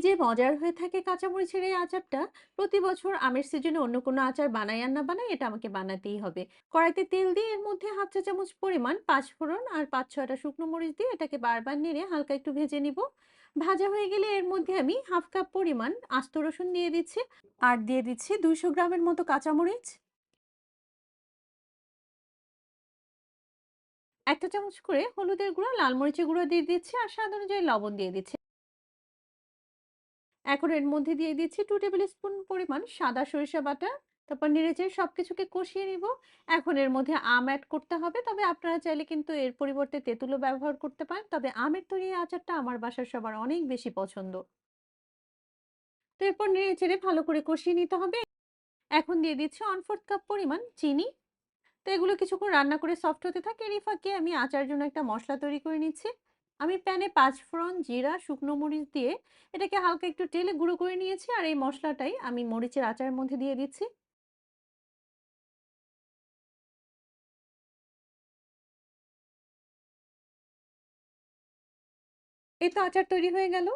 যে মজার হয়ে থাকে কাঁচামরিচের এই আচারটা, প্রতি বছর আমের সিজনে অন্য কোনো আচার বানাই আর না বানাই, এটা আমাকে বানাতেই হবে। কড়াইতে তেল দিয়ে এর মধ্যে হাফ চা চামচ পরিমাণ পাঁচফোড়ন আর ৫-৬টা শুকনো মরিচ দিয়ে এটাকে বারবার নেড়ে হালকা একটু ভেজে নিব। ভাজা হয়ে গেলে এর মধ্যে আমি হাফ কাপ পরিমাণ আস্ত রসুন দিয়ে দিচ্ছি, আর দিয়ে দিচ্ছি ২০০ গ্রামের মতো কাঁচামরিচ। ১ চামচ করে হলুদের গুঁড়া, লাল মরিচের গুঁড়ো দিয়ে দিচ্ছি আর স্বাদ অনুযায়ী লবণ দিয়ে দিচ্ছি। এখন এর মধ্যে দিয়ে দিচ্ছি 2 টেবিল স্পুন পরিমাণ সাদা সরিষা বাটা। তারপর নেড়েচেড়ে সবকিছুকে কষিয়ে নিব। এখন এর মধ্যে আম এড করতে হবে। তবে আপনারা চাইলে কিন্তু এর পরিবর্তে তেঁতুলও ব্যবহার করতে পারেন। তবে আমের তৈরি এই আচারটা আমার বাসার সবার অনেক বেশি পছন্দ। তো এরপর নেড়েচেড়ে ভালো করে কষিয়ে নিতে হবে। এখন দিয়ে দিচ্ছি 1/4 কাপ পরিমাণ চিনি। তো এগুলো কিছুক্ষণ রান্না করে সফট হতে থাকে। এরই ফাঁকে আমি আচারের জন্য একটা মসলা তৈরি করে নিচ্ছি। আমি প্যানে ৫ ফোড়ন, জিরা, শুকনো মরিচ দিয়ে এটাকে হালকা একটু তেলে গুঁড়ো করে নিয়েছি। আর এই মসলাটাই আমি মরিচের আচারের মধ্যে দিয়ে দিচ্ছি। এই তো আচার তৈরি হয়ে গেল।